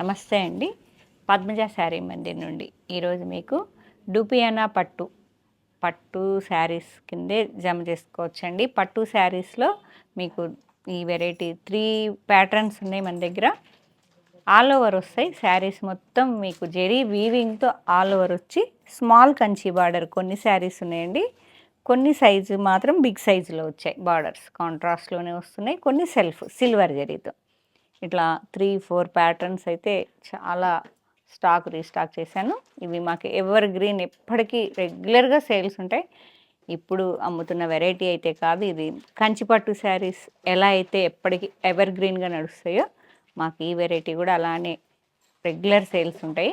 నమస్తే అండి. పద్మజ శారీ మందిర్ నుండి ఈరోజు మీకు డూపియానా పట్టు శారీస్ కిందే జమ చేసుకోవచ్చండి. పట్టు శారీస్లో మీకు ఈ వెరైటీ 3 ప్యాటర్న్స్ ఉన్నాయి మన దగ్గర. ఆల్ ఓవర్ వస్తాయి శారీస్ మొత్తం, మీకు జెరీ వీవింగ్తో ఆల్ ఓవర్ వచ్చి స్మాల్ కంచి బార్డర్ కొన్ని శారీస్ ఉన్నాయండి. కొన్ని సైజు మాత్రం బిగ్ సైజులో వచ్చాయి. బార్డర్స్ కాంట్రాస్ట్లోనే వస్తున్నాయి, కొన్ని సిల్వర్ జరీతో. ఇట్లా 3-4 ప్యాటర్న్స్ అయితే చాలా రీస్టాక్ చేశాను. ఇవి మాకు ఎవర్ గ్రీన్, ఎప్పటికీ రెగ్యులర్గా సేల్స్ ఉంటాయి. ఇప్పుడు అమ్ముతున్న వెరైటీ అయితే కాదు ఇది. కంచిపట్టు శారీస్ ఎలా అయితే ఎప్పటికీ ఎవర్ గ్రీన్గా నడుస్తాయో, మాకు ఈ వెరైటీ కూడా అలానే రెగ్యులర్ సేల్స్ ఉంటాయి.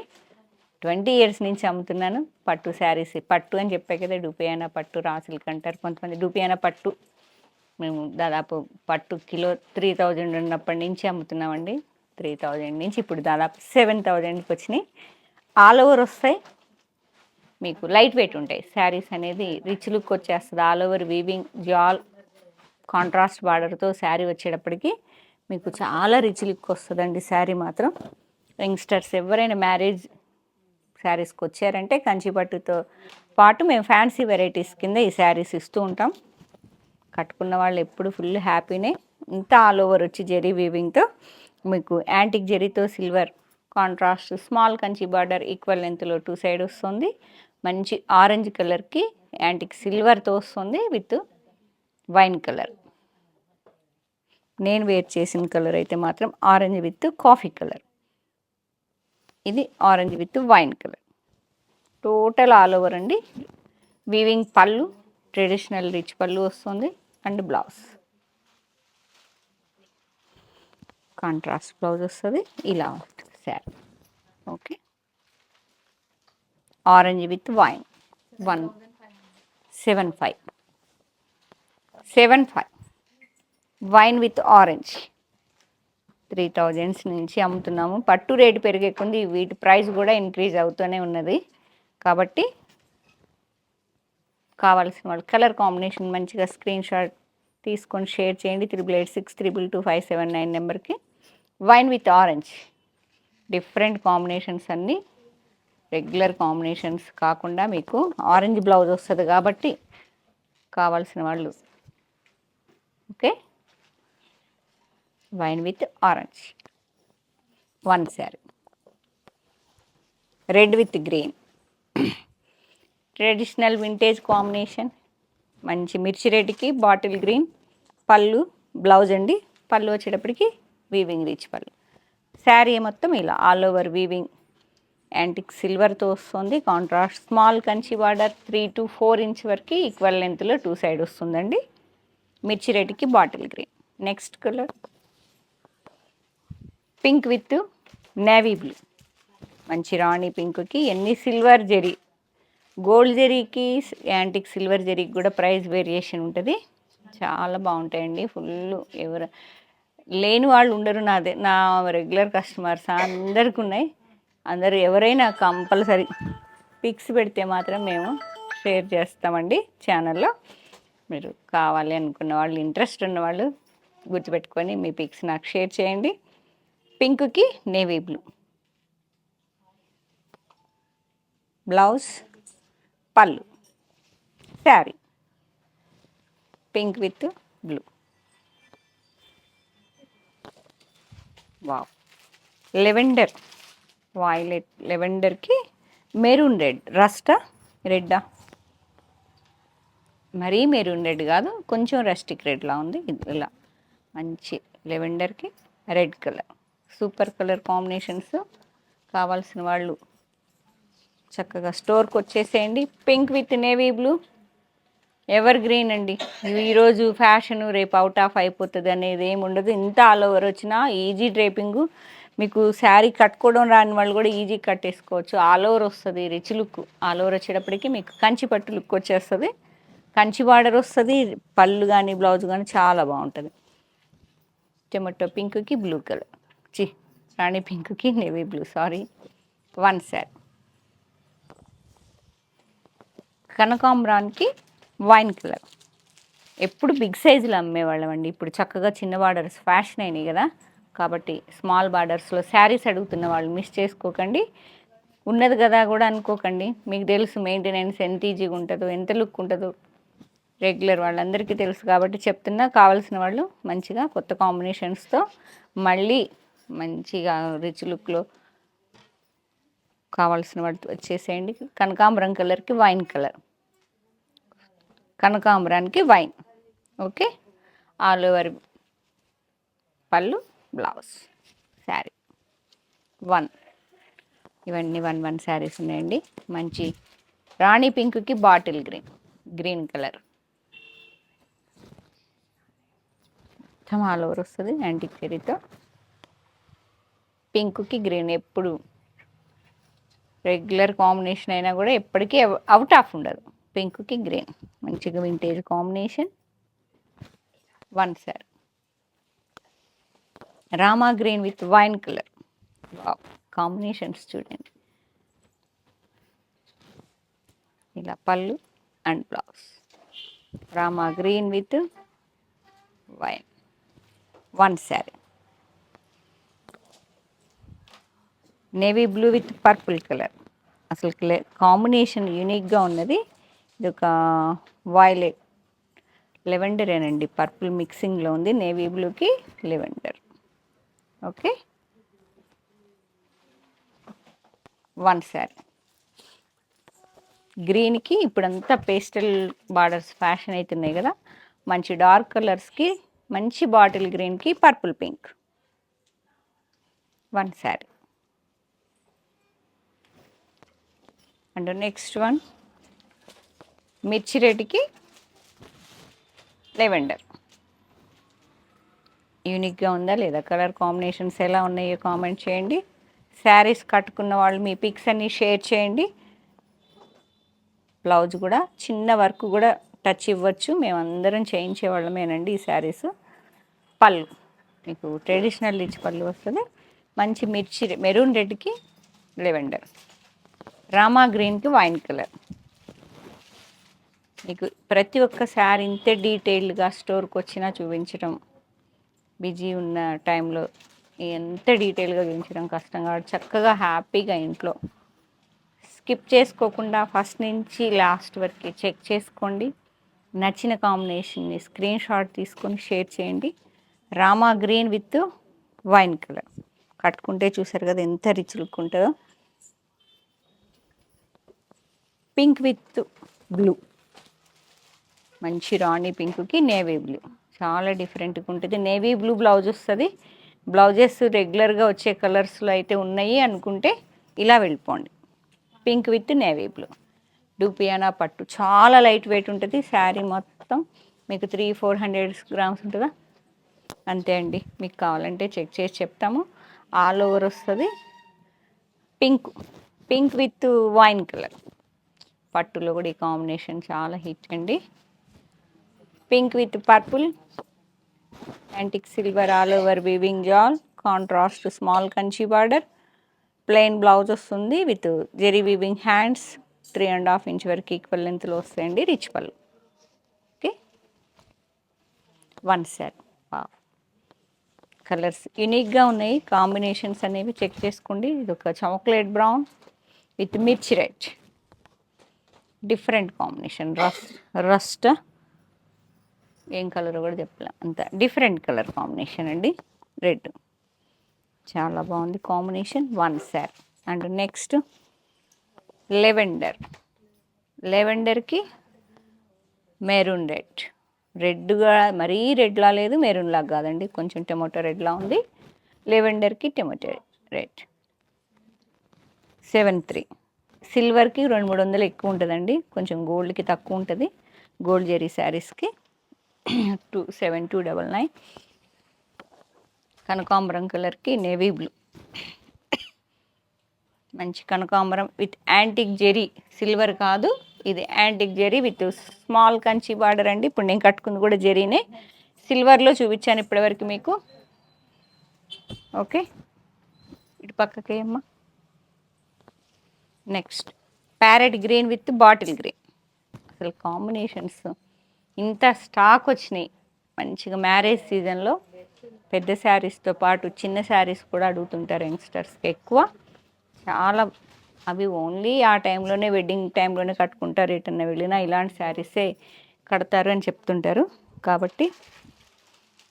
20 ఇయర్స్ నుంచి అమ్ముతున్నాను పట్టు శారీస్. పట్టు అని చెప్పే కదా, డూపియానా పట్టు, రాసిల్క్ అంటారు కొంతమంది. డూపియానా పట్టు మేము దాదాపు పట్టు కిలో 3000 ఉన్నప్పటి నుంచి అమ్ముతున్నామండి. 3000 నుంచి ఇప్పుడు దాదాపు 7000కి వచ్చినాయి. ఆల్ ఓవర్ వస్తాయి, మీకు లైట్ వెయిట్ ఉంటాయి శారీస్ అనేది. రిచ్ లుక్ వచ్చేస్తుంది. ఆల్ ఓవర్ వీవింగ్ జాల్ కాంట్రాస్ట్ బార్డర్తో శారీ వచ్చేటప్పటికి మీకు చాలా రిచ్ లుక్ వస్తుందండి. శారీ మాత్రం యంగ్స్టర్స్ ఎవరైనా మ్యారేజ్ శారీస్కి వచ్చారంటే కంచిపట్టుతో పాటు మేము ఫ్యాన్సీ వెరైటీస్ కింద ఈ శారీస్ ఇస్తూ ఉంటాం. కట్టుకున్న వాళ్ళు ఎప్పుడు ఫుల్ హ్యాపీనే. ఇంత ఆల్ ఓవర్ వచ్చి జెరీ వీవింగ్తో మీకు యాంటిక్ జెరీతో silver contrast small Kanchi border equal లెంత్లో 2 సైడ్ వస్తుంది. మంచి ఆరెంజ్ కలర్కి యాంటిక్ సిల్వర్తో వస్తుంది విత్ వైన్ కలర్. నేను వేర్ చేసిన కలర్ అయితే మాత్రం ఆరెంజ్ విత్ కాఫీ కలర్. ఇది orange with wine colour. Total all over అండి. వీవింగ్ పళ్ళు, ట్రెడిషనల్ రిచ్ పళ్ళు వస్తుంది అండ్ బ్లౌజ్ కాంట్రాస్ట్ బ్లౌజ్ వస్తుంది. ఇలా ఉంటుంది sari. Okay, orange with wine 175 wine with orange 3000 నుంచి అమ్ముతున్నాము. పట్టు రేటు పెరిగే కొంది వీటి ప్రైస్ కూడా ఇంక్రీజ్ అవుతూనే ఉన్నది. కాబట్టి కావాల్సిన వాళ్ళు కలర్ కాంబినేషన్ మంచిగా స్క్రీన్ షాట్ తీసుకొని షేర్ చేయండి. 8886222579 నెంబర్కి. Wine with orange different combinations అన్నీ రెగ్యులర్ కాంబినేషన్స్ కాకుండా మీకు ఆరెంజ్ బ్లౌజ్ వస్తుంది కాబట్టి కావాల్సిన వాళ్ళు. Okay, wine with orange 1 sari. Red with green traditional vintage combination. మంచి మిర్చి రెడ్కి బాటిల్ గ్రీన్ పళ్ళు, బ్లౌజ్ అండి. పళ్ళు వచ్చేటప్పటికి వీవింగ్ రిచ్ పళ్ళు. శారీ మొత్తం ఇలా ఆల్ ఓవర్ వీవింగ్ యాంటిక్ సిల్వర్తో వస్తుంది. Contrast small Kanchi border 3 to 4 inch వరకు ఈక్వల్ లెంత్లో 2 సైడ్ వస్తుందండి. మిర్చి రెడ్కి bottle green. Next colour pink with navy blue. మంచి రాణి పింక్కి ఎన్ని సిల్వర్ జరీ, గోల్డ్ జరీకి యాంటిక్ సిల్వర్ జరీకి కూడా ప్రైస్ వేరియేషన్ ఉంటుంది. చాలా బాగుంటాయండి. ఫుల్ ఎవరు లేని వాళ్ళు ఉండరు. నా రెగ్యులర్ కస్టమర్స్ అందరికి ఉన్నాయి. అందరూ ఎవరైనా కంపల్సరీ పిక్స్ పెడితే మాత్రం మేము షేర్ చేస్తామండి ఛానల్లో. మీరు కావాలి అనుకున్న వాళ్ళు, ఇంట్రెస్ట్ ఉన్న వాళ్ళు గుర్తుపెట్టుకొని మీ పిక్స్ నాకు షేర్ చేయండి. పింక్కి navy blue blouse, pallu, sari pink with blue. Wow, lavender violet లెవెండర్కి మెరూన్ రెడ్. రస్టా రెడ్డా, మరీ మెరూన్ రెడ్ కాదు, కొంచెం రస్టిక్ రెడ్లా ఉంది. ఇలా మంచి లెవెండర్కి red colour, super colour combinations. కావాల్సిన వాళ్ళు చక్కగా స్టోర్కి వచ్చేసేయండి. Pink with navy blue ever green అండి. ఈరోజు ఫ్యాషను, రేపు అవుట్ ఆఫ్ అయిపోతుంది అనేది ఏమి ఉండదు. ఇంత ఆల్ ఓవర్ వచ్చినా ఈజీ డ్రేపింగు. మీకు శారీ కట్టుకోవడం రాని వాళ్ళు కూడా ఈజీ కట్టేసుకోవచ్చు. ఆల్ ఓవర్ వస్తుంది, రిచ్ లుక్. ఆల్ ఓవర్ వచ్చేటప్పటికి మీకు కంచి పట్టు లుక్ వచ్చేస్తుంది. కంచి బార్డర్ వస్తుంది. పళ్ళు కానీ బ్లౌజ్ కానీ చాలా బాగుంటుంది. టొమాటో పింక్కి బ్లూ కలర్, రాణి పింక్కి నేవీ బ్లూ. 1 శారీ. కనకాంబరానికి వైన్ కలర్. ఎప్పుడు బిగ్ సైజులో అమ్మేవాళ్ళం అండి. ఇప్పుడు చక్కగా చిన్న బార్డర్స్ ఫ్యాషన్ అయినాయి కదా, కాబట్టి స్మాల్ బార్డర్స్లో శారీస్ అడుగుతున్న వాళ్ళు మిస్ చేసుకోకండి. ఉన్నది కదా కూడా అనుకోకండి. మీకు తెలుసు మెయింటెనెన్స్ ఎంత ఈజీగా ఉంటుందో, ఎంత లుక్ ఉంటుందో రెగ్యులర్ వాళ్ళందరికీ తెలుసు కాబట్టి చెప్తున్నా. కావాల్సిన వాళ్ళు మంచిగా కొత్త కాంబినేషన్స్తో మళ్ళీ మంచిగా రిచ్ లుక్లో కావాల్సిన వాటి వచ్చేసేయండి. కనకాంబరం కలర్కి వైన్ కలర్, కనకాంబరానికి wine. Okay, all over pallu, blouse, sari 1. ఇవన్నీ 1 శారీస్ ఉన్నాయండి. మంచి రాణి పింక్కి బాటిల్ గ్రీన్ కలర్ మొత్తం ఆల్ ఓవర్ వస్తుంది యాంటిక్ చెరీతో. పింక్కి గ్రీన్ ఎప్పుడు రెగ్యులర్ కాంబినేషన్ అయినా కూడా ఎప్పటికీ అవుట్ ఆఫ్ ఉండదు. పింక్కి గ్రీన్ మంచిగా vintage combination. 1 sari Rama green with wine colour. Combinations చూడండి. ఇలా పళ్ళు and blouse. Rama green with wine 1 sari. Navy blue with purple colour. అసలు కాంబినేషన్ యూనిక్గా ఉన్నది. ఇది ఒక వాయిలెట్ లెవెండరేనండి, పర్పుల్ మిక్సింగ్లో ఉంది. నేవీ బ్లూకి లెవెండర్. ఓకే, 1 శారీ. గ్రీన్కి ఇప్పుడంతా పేస్టల్ బార్డర్స్ ఫ్యాషన్ అవుతున్నాయి కదా, మంచి డార్క్ కలర్స్కి మంచి బాటిల్ గ్రీన్కి purple pink. 1 sari. And next one మిర్చి రెడ్కి లెవెండర్. యూనిక్గా ఉందా లేదా? కలర్ కాంబినేషన్స్ ఎలా ఉన్నాయో కామెంట్ చేయండి. శారీస్ కట్టుకున్న వాళ్ళు మీ పిక్స్ అన్నీ షేర్ చేయండి. బ్లౌజ్ కూడా చిన్న వర్క్ కూడా టచ్ ఇవ్వచ్చు, మేమందరం చేయించే వాళ్ళమేనండి ఈ శారీస్. పళ్ళు మీకు ట్రెడిషనల్ రిచ్ పళ్ళు వస్తుంది. మంచి మిర్చి మెరూన్ రెడ్కి లెవెండర్, రామా గ్రీన్కి వైన్ కలర్. మీకు ప్రతి ఒక్క శారీ ఇంతే డీటెయిల్డ్గా స్టోర్కి వచ్చినా చూపించడం, బిజీ ఉన్న టైంలో ఎంత డీటెయిల్గా చూపించడం కష్టం కాబట్టి చక్కగా హ్యాపీగా ఇంట్లో స్కిప్ చేసుకోకుండా ఫస్ట్ నుంచి లాస్ట్ వరకు చెక్ చేసుకోండి. నచ్చిన కాంబినేషన్ని స్క్రీన్ షాట్ తీసుకొని షేర్ చేయండి. Rama green with wine colour కట్టుకుంటే చూసారు కదా ఎంత రిచ్ లుక్ ఉంటుందో. పింక్ విత్ బ్లూ, మంచి రాణి పింక్కి నేవీ బ్లూ, చాలా డిఫరెంట్గా ఉంటుంది. నేవీ బ్లూ బ్లౌజ్ వస్తుంది. బ్లౌజెస్ రెగ్యులర్గా వచ్చే కలర్స్లో అయితే ఉన్నాయి అనుకుంటే ఇలా వెళ్ళిపోండి. పింక్ విత్ నేవీ బ్లూ, డూపియానా పట్టు, చాలా లైట్ వెయిట్ ఉంటుంది. శారీ మొత్తం మీకు 300-400 గ్రామ్స్ ఉంటుందా, అంతే అండి. మీకు కావాలంటే చెక్ చేసి చెప్తాము. ఆల్ ఓవర్ వస్తుంది. పింక్ విత్ వైన్ కలర్, పట్టులో కూడా ఈ కాంబినేషన్ చాలా హిట్ అండి. Pink with purple, antique silver all over weaving జాల్, contrast small Kanchi border, plain blouse వస్తుంది with zari weaving hands. 3.5 inch వరకు ఈక్వల్ లెంత్లో వస్తాయండి. రిచ్ పళ్ళు. ఓకే, 1 శారీ. కలర్స్ యూనిక్గా ఉన్నాయి, కాంబినేషన్స్ అనేవి చెక్ చేసుకోండి. ఇది ఒక చాక్లెట్ బ్రౌన్ విత్ మిర్చి రెడ్, డిఫరెంట్ కాంబినేషన్. రస్ట్ ఏం కలర్ కూడా చెప్పలేం, అంత డిఫరెంట్ కలర్ కాంబినేషన్ అండి. రెడ్ చాలా బాగుంది కాంబినేషన్. 1 శారీ. అండ్ నెక్స్ట్ లెవెండర్కి మెరూన్ రెడ్గా మరీ రెడ్లా లేదు, మెరూన్లా కాదండి, కొంచెం టొమాటో రెడ్లా ఉంది. లెవెండర్కి టొమాటో రెడ్. 7.3. సిల్వర్కి 200-300 ఎక్కువ ఉంటుందండి, కొంచెం గోల్డ్కి తక్కువ ఉంటుంది. గోల్డ్ జెరీ శారీస్కి 27299. కనకాంబరం కలర్కి నేవీ బ్లూ, మంచి కనకాంబరం విత్ యాంటిక్ జెరీ, సిల్వర్ కాదు ఇది antique zari with small Kanchi border అండి. ఇప్పుడు నేను కట్టుకుంది కూడా జెరీనే, సిల్వర్లో చూపించాను ఇప్పటివరకు మీకు. ఓకే, ఇటు పక్కకి అమ్మా. Next parrot green with bottle green. అసలు కాంబినేషన్స్ ఇంత స్టాక్ వచ్చినాయి మంచిగా మ్యారేజ్ సీజన్లో పెద్ద శారీస్తో పాటు చిన్న శారీస్ కూడా అడుగుతుంటారు యంగ్స్టర్స్కి ఎక్కువ. చాలా అవి ఓన్లీ ఆ టైంలోనే వెడ్డింగ్ టైంలోనే కట్టుకుంటారు, ఎటన్నా వెళ్ళినా ఇలాంటి శారీసే కడతారు అని చెప్తుంటారు. కాబట్టి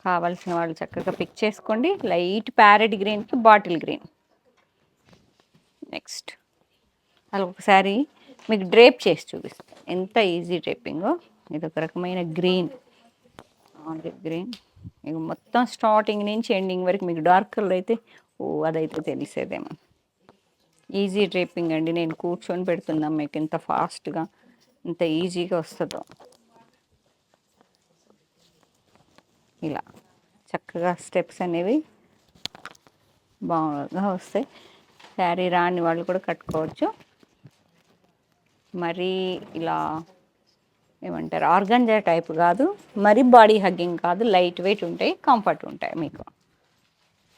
కావాల్సిన వాళ్ళు చక్కగా పిక్ చేసుకోండి. లైట్ ప్యారెట్ గ్రీన్కి బాటిల్ గ్రీన్. నెక్స్ట్ అలా ఒకసారి మీకు డ్రేప్ చేసి చూపిస్తాను ఎంత ఈజీ డ్రేపింగో. ఇది ఒక రకమైన గ్రీన్, ఆలివ్ గ్రీన్. ఇక మొత్తం స్టార్టింగ్ నుంచి ఎండింగ్ వరకు మీకు డార్క్ కలర్ అయితే అదైతే తెలిసేదేమో. ఈజీ డ్రేపింగ్ అండి. నేను కూర్చొని పెడుతున్నాం మీకు ఎంత ఫాస్ట్గా ఎంత ఈజీగా వస్తుందో. ఇలా చక్కగా స్టెప్స్ అనేవి బాగా వస్తాయి. శారీ రాని వాళ్ళు కూడా కట్టుకోవచ్చు. మరీ ఇలా ఏమంటారు ఆర్గంజా టైప్ కాదు, మరీ బాడీ హగ్గింగ్ కాదు, లైట్ వెయిట్ ఉంటాయి, కంఫర్ట్ ఉంటాయి మీకు.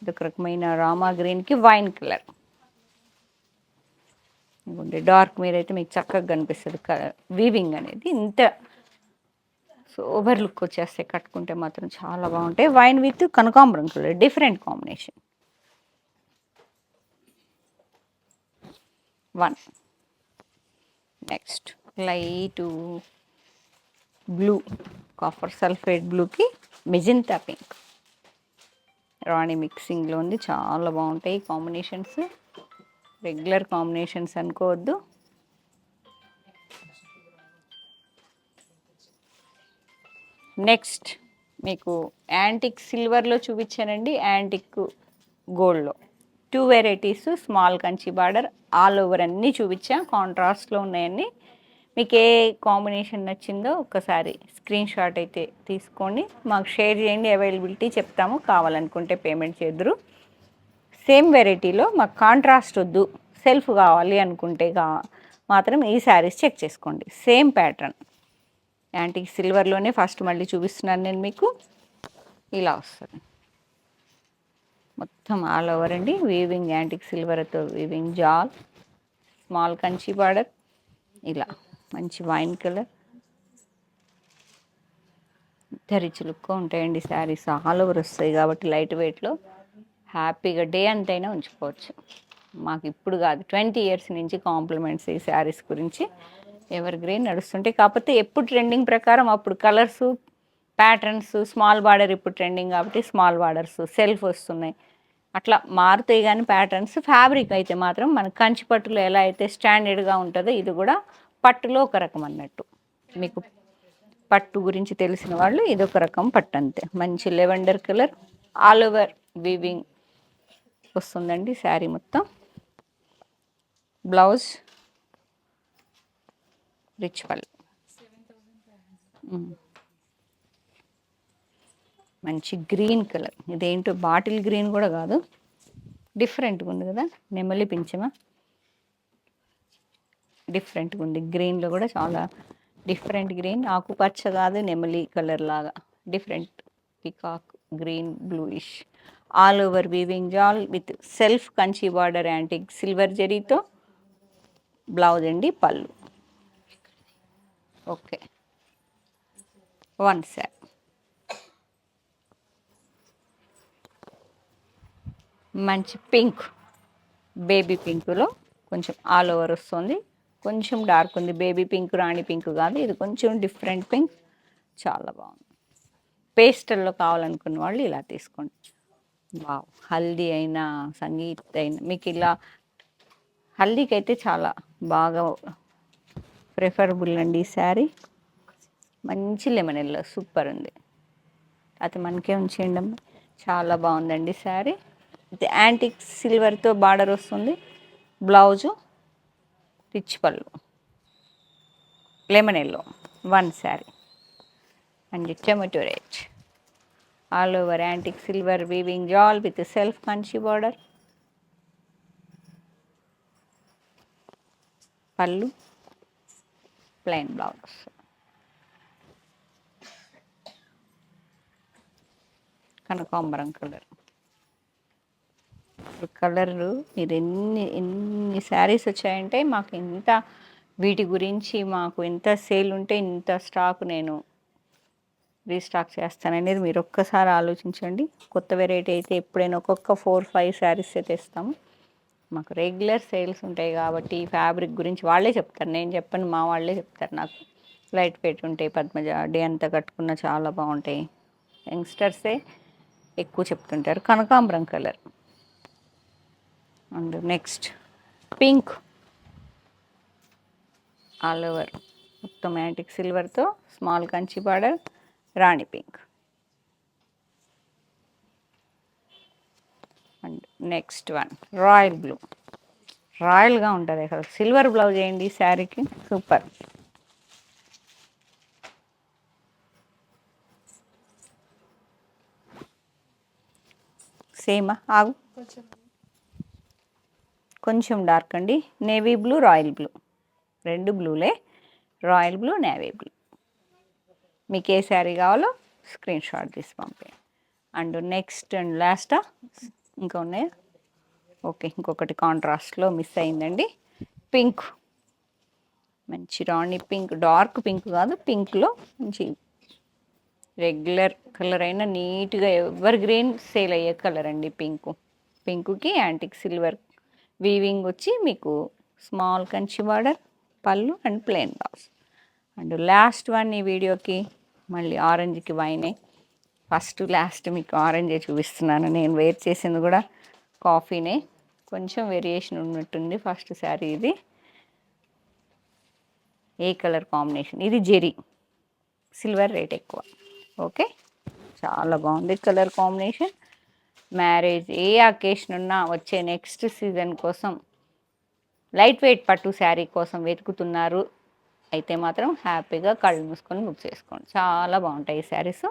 ఇదొక రకమైన రామా గ్రీన్కి వైన్ కలర్. డార్క్ మీద అయితే మీకు చక్కగా కనిపిస్తుంది వీవింగ్ అనేది. ఇంత ఓవర్ లుక్ వచ్చేస్తాయి కట్టుకుంటే మాత్రం చాలా బాగుంటాయి. వైన్ విత్ కనకాంబరం colour, different combination. 1 next light blue, copper sulphate బ్లూకి మెజెంతా పింక్. రాణి మిక్సింగ్లో ఉంది, చాలా బాగుంటాయి కాంబినేషన్స్. రెగ్యులర్ కాంబినేషన్స్ అనుకోవద్దు. నెక్స్ట్ మీకు యాంటిక్ సిల్వర్లో చూపించానండి, యాంటిక్ గోల్డ్లో 2 varieties. Small Kanchi border all over అన్నీ చూపించా, కాంట్రాస్ట్లో ఉన్నాయన్నీ. మీకు ఏ కాంబినేషన్ నచ్చిందో ఒక్కసారి స్క్రీన్ షాట్ అయితే తీసుకోండి, మాకు షేర్ చేయండి. అవైలబిలిటీ చెప్తాము, కావాలనుకుంటే పేమెంట్ చేద్దరు. సేమ్ వెరైటీలో మాకు కాంట్రాస్ట్ వద్దు, సెల్ఫ్ కావాలి అనుకుంటే మాత్రం ఈ శారీస్ చెక్ చేసుకోండి. సేమ్ ప్యాటర్న్ యాంటిక్ సిల్వర్లోనే ఫస్ట్ మళ్ళీ చూపిస్తున్నాను నేను మీకు. ఇలా వస్తుంది మొత్తం ఆల్ ఓవర్ అండి. వీవింగ్ యాంటిక్ సిల్వర్తో వీవింగ్ జాల్, స్మాల్ కంచి బార్డర్. ఇలా మంచి వైన్ కలర్, రిచ్ లుక్ ఉంటాయండి శారీస్. ఆల్ ఓవర్ వస్తాయి కాబట్టి లైట్ వెయిట్లో హ్యాపీగా డే అంతైనా ఉంచుకోవచ్చు. మాకు ఇప్పుడు కాదు, 20 ఇయర్స్ నుంచి కాంప్లిమెంట్స్ ఈ శారీస్ గురించి. ఎవర్ గ్రీన్ నడుస్తుంటాయి, కాకపోతే ఎప్పుడు ట్రెండింగ్ ప్రకారం అప్పుడు కలర్స్ ప్యాటర్న్స్. స్మాల్ బార్డర్ ఇప్పుడు ట్రెండింగ్ కాబట్టి స్మాల్ బార్డర్స్ సెల్ఫ్ వస్తున్నాయి, అట్లా మారుతాయి. కానీ ప్యాటర్న్స్ ఫ్యాబ్రిక్ అయితే మాత్రం మన కంచి పట్టులో ఎలా అయితే స్టాండర్డ్గా ఉంటుందో ఇది కూడా పట్టులో ఒక రకం అన్నట్టు. మీకు పట్టు గురించి తెలిసిన వాళ్ళు ఇదొక రకం పట్టు అంతే. మంచి lavender colour all over weaving వస్తుందండి శారీ మొత్తం. బ్లౌజ్ రిచ్ పళ్ళు, మంచి గ్రీన్ కలర్. ఇదేంటో బాటిల్ గ్రీన్ కూడా కాదు, డిఫరెంట్గా ఉంది కదా, నెమలి పింఛమా, డిఫరెంట్గా ఉంది. గ్రీన్లో కూడా చాలా డిఫరెంట్ గ్రీన్, ఆకుపచ్చ కాదు, నెమలి కలర్ లాగా different. Peacock green bluish. All over weaving జాల్ with self Kanchi border antique silver జరీతో. బ్లౌజ్ అండి, పళ్ళు. Okay, 1 set. మంచి పింక్, బేబీ పింక్లో కొంచెం ఆల్ ఓవర్ వస్తుంది, కొంచెం డార్క్ ఉంది. బేబీ పింక్, రాణి పింక్ కాదు, ఇది కొంచెం డిఫరెంట్ పింక్, చాలా బాగుంది. పేస్టల్లో కావాలనుకున్న వాళ్ళు ఇలా తీసుకోండి. వావ్, హల్దీ అయినా సంగీత్ అయినా మీకు ఇలా హల్దీకి అయితే చాలా బాగా ప్రిఫరబుల్ అండి ఈ శారీ. మంచి లెమన్ ఎల్లో సూపర్ ఉంది. అది మనకే ఉంచేయండి అమ్మ, చాలా బాగుందండి శారీ. ఇది యాంటిక్ సిల్వర్తో బార్డర్ వస్తుంది. Blouse rich pallu, lemon yellow. 1 sari and tomato red. All over antique silver weaving జాల్ with self Kanchi border. Pallu plain blouse. కనకాంబరం కలర్. కలర్లు మీరు ఎన్ని శారీస్ వచ్చాయంటే మాకు ఎంత వీటి గురించి మాకు ఎంత సేల్ ఉంటే ఇంత స్టాక్ నేను రీస్టాక్ చేస్తాననేది మీరు ఒక్కసారి ఆలోచించండి. కొత్త వెరైటీ అయితే ఎప్పుడైనా ఒక్కొక్క 4-5 శారీస్ తెస్తాము. మాకు రెగ్యులర్ సేల్స్ ఉంటాయి కాబట్టి ఫ్యాబ్రిక్ గురించి వాళ్ళే చెప్తారు, నేను చెప్పను, మా వాళ్ళే చెప్తారు నాకు. లైట్ వెయిట్ ఉంటాయి పద్మజ, డే అంతా కట్టుకున్న చాలా బాగుంటాయి. యంగ్స్టర్సే ఎక్కువ చెప్తుంటారు. కనకాంబరం colour and next pink all over మొత్తం యాంటిక్ సిల్వర్తో స్మాల్ కంచి బార్డర్, రాణి pink. And next one royal blue. రాయల్గా ఉంటుంది అక్కడ. సిల్వర్ బ్లౌజ్ వేయండి శారీకి, సూపర్. సేమా ఆగు, కొంచెం డార్క్ అండి. నేవీ బ్లూ, రాయల్ బ్లూ, రెండు బ్లూలే. Royal blue, navy blue. మీకు ఏ శారీ కావాలో స్క్రీన్ షాట్ తీసి పంపేయండి. అండ్ నెక్స్ట్ అండ్ లాస్టా ఇంకా ఉన్నాయా? ఓకే, ఇంకొకటి కాంట్రాస్ట్లో మిస్ అయిందండి. పింక్, మంచి రాణి పింక్, డార్క్ పింక్ కాదు, పింక్లో మంచి రెగ్యులర్ కలర్ అయినా నీట్గా ఎవర్ గ్రీన్ సేల్ అయ్యే కలర్ అండి పింక్. పింక్కి యాంటిక్ సిల్వర్ వీవింగ్ వచ్చి మీకు స్మాల్ కంచి బార్డర్, పళ్ళు and plain blouse. And last one ఈ వీడియోకి మళ్ళీ ఆరెంజ్కి వైనే. ఫస్ట్ లాస్ట్ మీకు ఆరెంజే చూపిస్తున్నాను. నేను వేర్ చేసింది కూడా కాఫీనే, కొంచెం వేరియేషన్ ఉన్నట్టుంది. ఫస్ట్ శారీ ఇది. ఏ కలర్ కాంబినేషన్ ఇది? జెరీ సిల్వర్ రేట్ ఎక్కువ. ఓకే, చాలా బాగుంది కలర్ కాంబినేషన్. మ్యారేజ్ ఏ అకేషన్ ఉన్నా వచ్చే నెక్స్ట్ సీజన్ కోసం లైట్ వెయిట్ పట్టు శారీ కోసం వెతుకుతున్నారు అయితే మాత్రం హ్యాపీగా కళ్ళు మూసుకొని బుక్ చేసుకోండి. చాలా బాగుంటాయి ఈ శారీస్.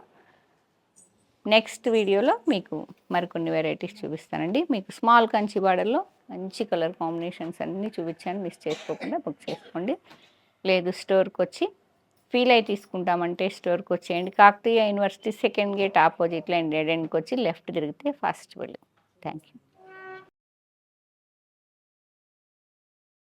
నెక్స్ట్ వీడియోలో మీకు మరికొన్ని వెరైటీస్ చూపిస్తానండి. మీకు స్మాల్ కంచి బార్డర్లో మంచి కలర్ కాంబినేషన్స్ అన్నీ చూపించాను, మిస్ చేసుకోకుండా బుక్ చేసుకోండి. లేదు స్టోర్కి వచ్చి ఫీల్ అయి తీసుకుంటామంటే స్టోర్కి వచ్చేయండి. కాకతీయ యూనివర్సిటీ సెకండ్ గేట్ ఆపోజిట్లో డెడ్ ఎండ్కి వచ్చి లెఫ్ట్ తిరిగితే ఫస్ట్ బిల్డింగ్. Thank you.